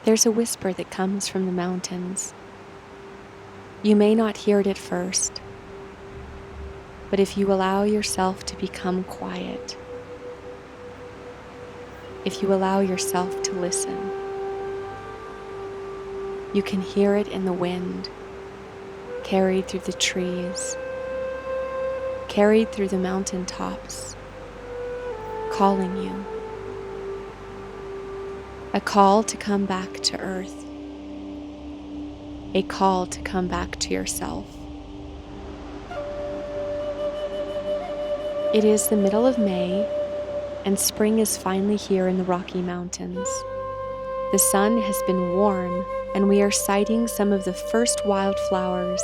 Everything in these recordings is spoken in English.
There's a whisper that comes from the mountains. You may not hear it at first, but if you allow yourself to become quiet, if you allow yourself to listen, you can hear it in the wind, carried through the trees, carried through the mountain tops, calling you. A call to come back to earth. A call to come back to yourself. It is the middle of May, and spring is finally here in the Rocky Mountains. The sun has been warm, and we are sighting some of the first wildflowers.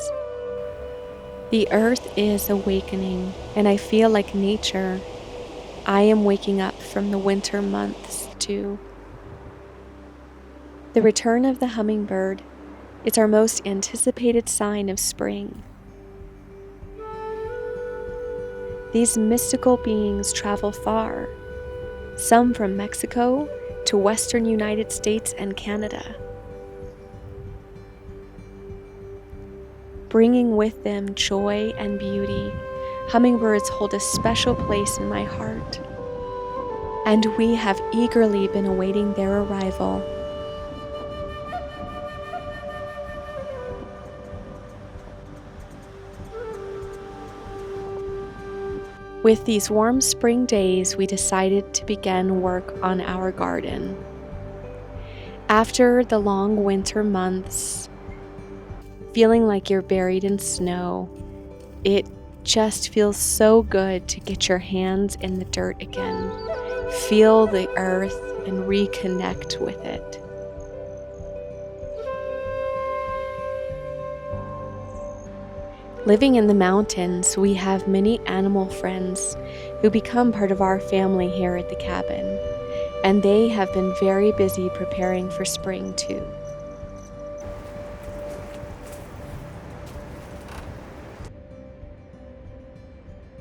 The earth is awakening, and I feel like nature. I am waking up from the winter months too. The return of the hummingbird is our most anticipated sign of spring. These mystical beings travel far, some from Mexico to western United States and Canada, bringing with them joy and beauty. Hummingbirds hold a special place in my heart, and we have eagerly been awaiting their arrival. With these warm spring days, we decided to begin work on our garden. After the long winter months, feeling like you're buried in snow, it just feels so good to get your hands in the dirt again, feel the earth and reconnect with it. Living in the mountains, we have many animal friends who become part of our family here at the cabin, and they have been very busy preparing for spring too.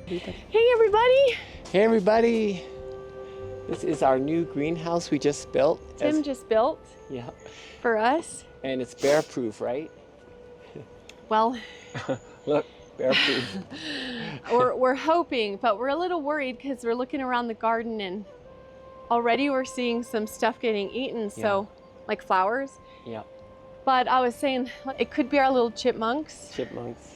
Hey everybody! Hey everybody! This is our new greenhouse we just built. Tim just built for us. And it's bear proof, right? Well, look, bear proof. we're hoping, but we're a little worried because we're looking around the garden and already we're seeing some stuff getting eaten, so like flowers. Yeah. But I was saying it could be our little chipmunks. Chipmunks.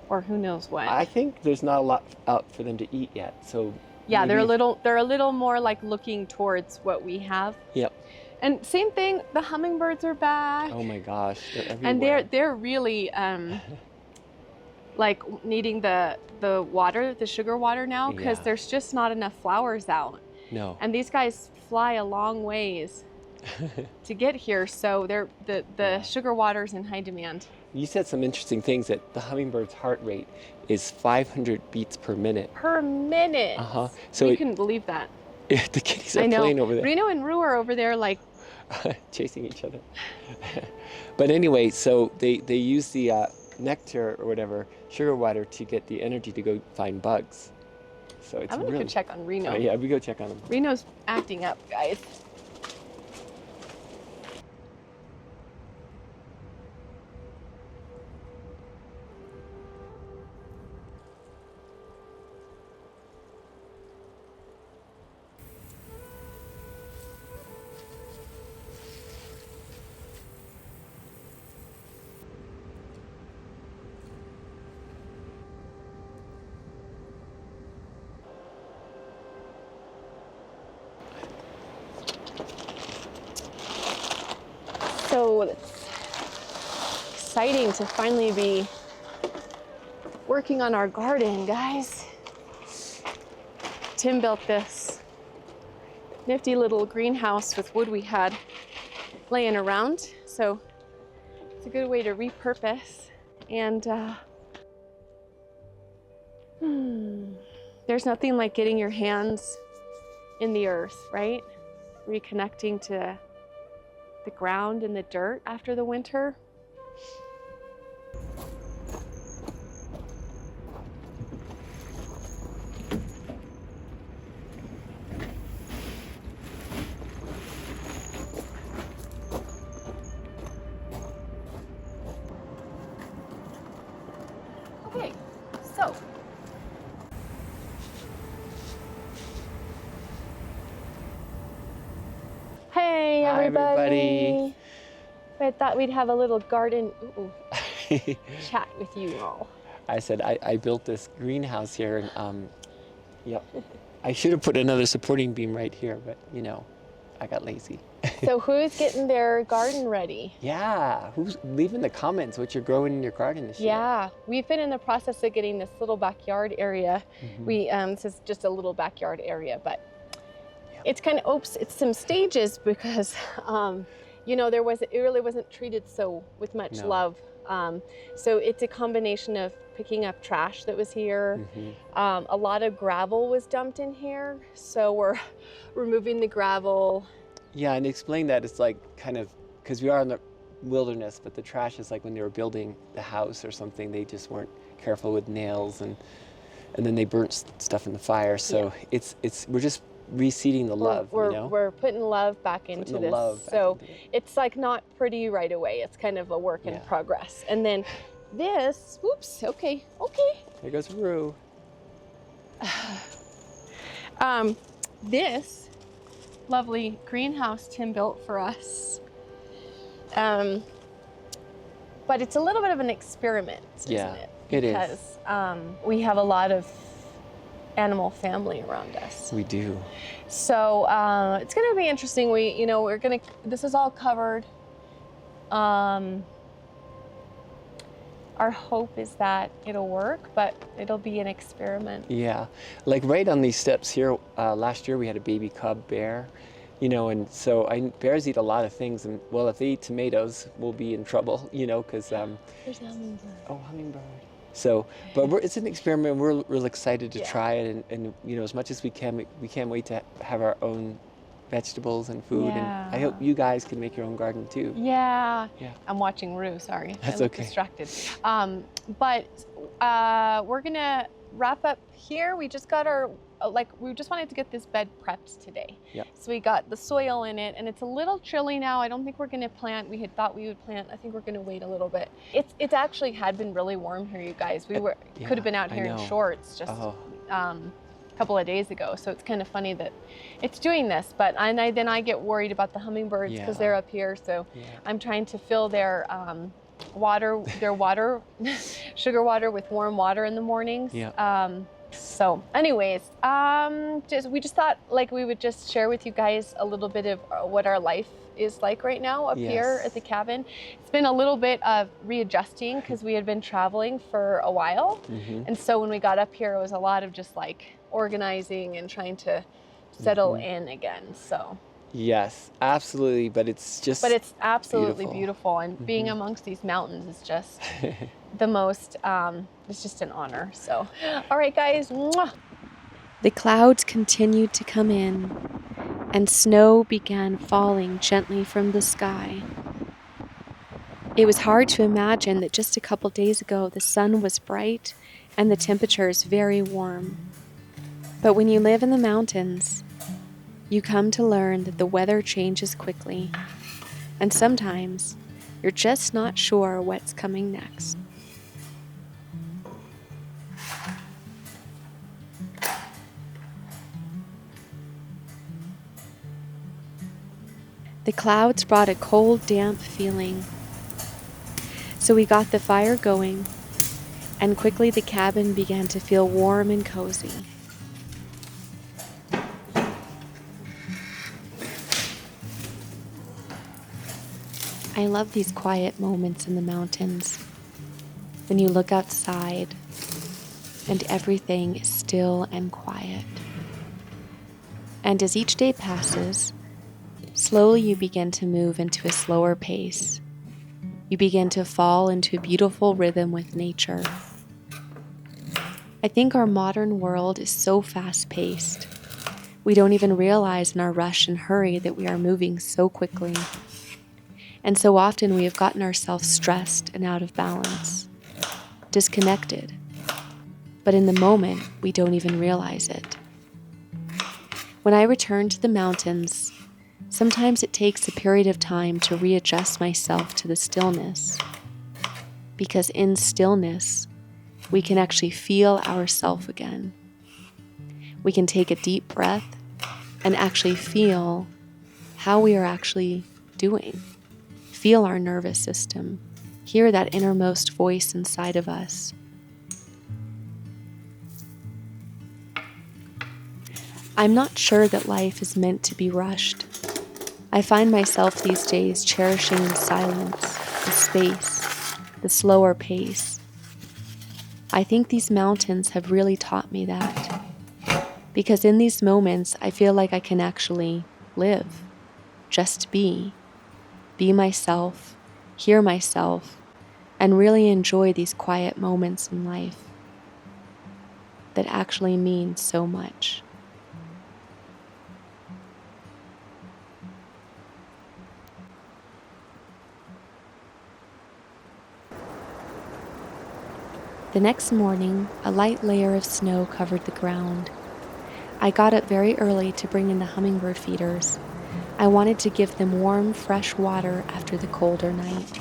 Or who knows what. I think there's not a lot out for them to eat yet, so yeah, maybe... they're a little more like looking towards what we have. Yep. And same thing, the hummingbirds are back. Oh my gosh, they're everywhere. And they're really like needing the water, the sugar water now, because there's just not enough flowers out. No. And these guys fly a long ways to get here, so the sugar water's in high demand. You said some interesting things, that the hummingbird's heart rate is 500 beats per minute. Per minute? Uh-huh. So we couldn't believe that. The kitties are playing over there. Reno and Rue are over there like... chasing each other. But anyway, so they use the nectar or whatever, sugar water, to get the energy to go find bugs. So it's I'm gonna go check on Reno. Yeah, we go check on him. Reno's acting up, guys. So it's exciting to finally be working on our garden, guys. Tim built this nifty little greenhouse with wood we had laying around. So it's a good way to repurpose. And there's nothing like getting your hands in the earth, right? Reconnecting to the ground and the dirt after the winter. everybody. I thought we'd have a little garden chat with you all. I said I built this greenhouse here, and yep. I should have put another supporting beam right here, but you know, I got lazy. So who's getting their garden ready? Yeah, leave in the comments what you're growing in your garden this year. Yeah, we've been in the process of getting this little backyard area. This is just a little backyard area, but it's kind of it's some stages because you know, it really wasn't treated with much love. So it's a combination of picking up trash that was here. A lot of gravel was dumped in here, so we're removing the gravel. Yeah, and explain that it's like kind of, because we are in the wilderness, but the trash is like when they were building the house or something, they just weren't careful with nails, and then they burnt stuff in the fire. So we're just reseeding the love. We're putting love back into this. So it's like not pretty right away. It's kind of a work in progress. And then this, whoops, okay. There goes Rue. This lovely greenhouse Tim built for us. But it's a little bit of an experiment, isn't it? It is. Because we have a lot of animal family around us. We do. So it's going to be interesting. This is all covered. Our hope is that it'll work, but it'll be an experiment. Yeah, like right on these steps here, last year we had a baby cub bear, and so bears eat a lot of things, and well, if they eat tomatoes, we'll be in trouble, because There's a hummingbird. Oh, hummingbird. So, but it's an experiment. We're real excited to try it, and as much as we can, we can't wait to have our own vegetables and food. And I hope you guys can make your own garden too. Yeah. I'm watching Rue, sorry. That's okay. Distracted. But we're gonna wrap up here. We just got we just wanted to get this bed prepped today. So we got the soil in it, and it's a little chilly now. I don't think we're gonna plant. We had thought we would plant. I think we're gonna wait a little bit. It's actually had been really warm here, you guys. We could have been out here in shorts just couple of days ago, so it's kind of funny that it's doing this. But then I get worried about the hummingbirds because they're up here, so I'm trying to fill their sugar water with warm water in the mornings. So anyways, we just thought like we would just share with you guys a little bit of what our life is like right now up here at the cabin. It's been a little bit of readjusting because we had been traveling for a while, and so when we got up here, it was a lot of just like organizing and trying to settle in again. So yes, absolutely, but it's absolutely beautiful. And being amongst these mountains is just the most it's just an honor. So all right, guys. Mwah. The clouds continued to come in, and snow began falling gently from the sky. It was hard to imagine that just a couple days ago the sun was bright and the temperatures very warm. But when you live in the mountains, you come to learn that the weather changes quickly, and sometimes you're just not sure what's coming next. The clouds brought a cold, damp feeling. So we got the fire going, and quickly the cabin began to feel warm and cozy. I love these quiet moments in the mountains, when you look outside and everything is still and quiet. And as each day passes, slowly you begin to move into a slower pace. You begin to fall into a beautiful rhythm with nature. I think our modern world is so fast-paced. We don't even realize in our rush and hurry that we are moving so quickly. And so often we have gotten ourselves stressed and out of balance, disconnected. But in the moment, we don't even realize it. When I return to the mountains, sometimes it takes a period of time to readjust myself to the stillness. Because in stillness, we can actually feel ourselves again. We can take a deep breath and actually feel how we are actually doing. Feel our nervous system. Hear that innermost voice inside of us. I'm not sure that life is meant to be rushed. I find myself these days cherishing the silence, the space, the slower pace. I think these mountains have really taught me that. Because in these moments, I feel like I can actually live, just be myself, hear myself, and really enjoy these quiet moments in life that actually mean so much. The next morning, a light layer of snow covered the ground. I got up very early to bring in the hummingbird feeders. I wanted to give them warm, fresh water after the colder night.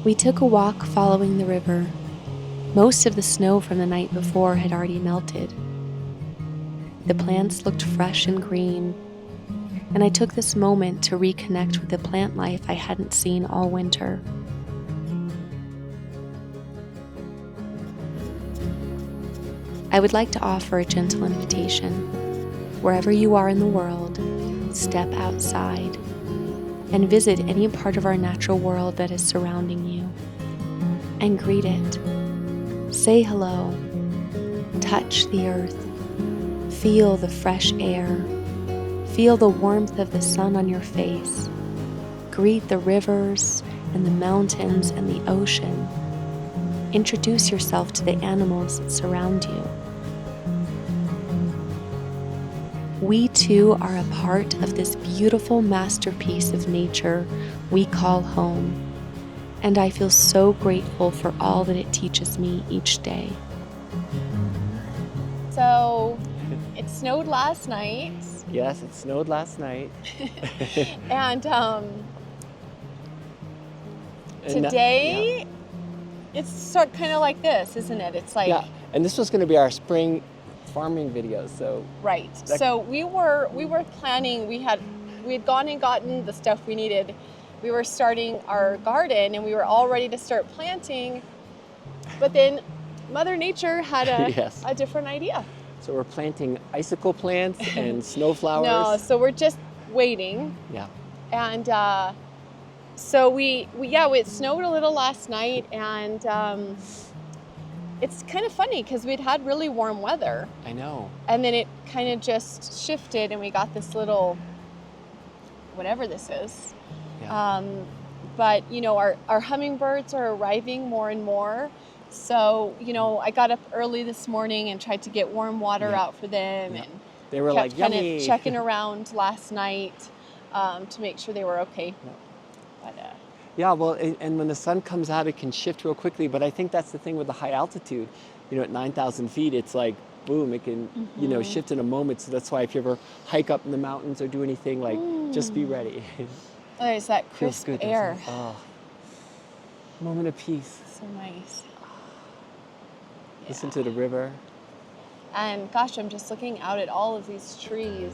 We took a walk following the river. Most of the snow from the night before had already melted. The plants looked fresh and green, and I took this moment to reconnect with the plant life I hadn't seen all winter. I would like to offer a gentle invitation. Wherever you are in the world, step outside and visit any part of our natural world that is surrounding you, and greet it. Say hello. Touch the earth. Feel the fresh air. Feel the warmth of the sun on your face. Greet the rivers and the mountains and the ocean. Introduce yourself to the animals that surround you. We too are a part of this beautiful masterpiece of nature we call home, and I feel so grateful for all that it teaches me each day. So, it snowed last night. Yes, it snowed last night. And today, yeah. it's sort of kind of like this, isn't it? It's like, Yeah, and this was going to be our spring farming video, so right. So we were planning. We had gone and gotten the stuff we needed. We were starting our garden, and we were all ready to start planting. But then, Mother Nature had yes. a different idea. So we're planting icicle plants and snow flowers. No, so we're just waiting. Yeah. And so it snowed a little last night, and it's kind of funny because we'd had really warm weather. I know. And then it kind of just shifted, and we got this little, whatever this is. Yeah. But, our hummingbirds are arriving more and more. So, I got up early this morning and tried to get warm water out for them. Yeah. And They were kept like, yummy. kind of checking around last night to make sure they were okay. Yeah. But, Yeah, well, and when the sun comes out, it can shift real quickly. But I think that's the thing with the high altitude. At 9,000 feet, it's like, boom, it can, shift in a moment. So that's why if you ever hike up in the mountains or do anything, like, just be ready. there's that Feels crisp good, air. doesn't it? Oh, moment of peace. So nice. Listen to the river. And gosh, I'm just looking out at all of these trees.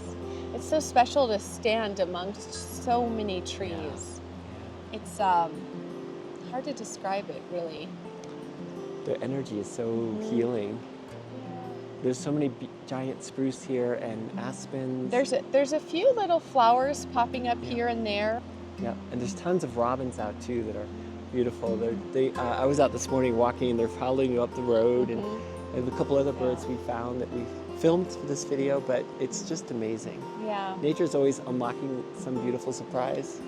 It's so special to stand amongst so many trees. It's hard to describe it, really. The energy is so healing. There's so many giant spruce here and aspens. There's a few little flowers popping up here and there. Yeah, and there's tons of robins out too that are beautiful. I was out this morning walking, and they're following up the road, and I have a couple other birds we found that we filmed for this video, but it's just amazing. Yeah. Nature's always unlocking some beautiful surprise.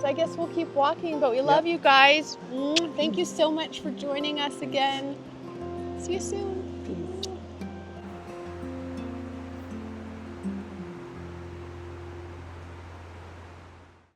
So I guess we'll keep walking, but we love you guys. Thank you so much for joining us again. See you soon. Peace.